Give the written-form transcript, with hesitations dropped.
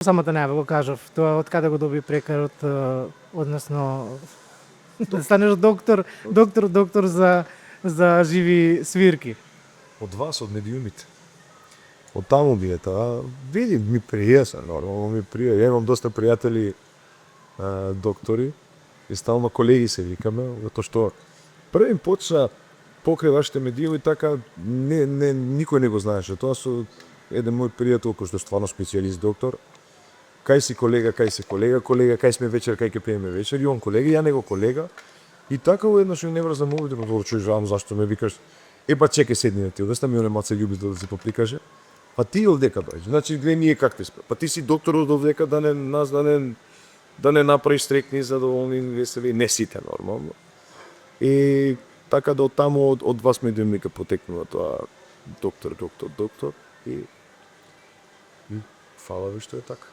Самата најава го кажав, тоа од каде го доби прекарот, односно да станеш доктор за живи свирки. Од вас, од медиумите. Од таму ми е таа. Види, ми прија се, нормално ми прија. Ја имам доста пријатели доктори и стално колеги се викаме, затоа што први почна покрај вашите медиуми така никој не го знаеше. Тоа со еден мој пријател кој што е стварно специјалист доктор. Кај си колега, кај си колега, кај сме вечер, кај ќе пиеме вечер, и он колега, ја него колега. И така еднаш не врзам овде, но чујам зашто ме викаш. Па чекај седни на ти, одеста ми оне маце љубител да се поприкаже. Па ти овдека дојде. Значи гледај ние какви сме. Па ти си доктор од овдека да не направиш стрекни, задоволни, весели, не сите нормално. И така да од таму од вас медиумика потекнува тоа доктор. И фала ви што е така.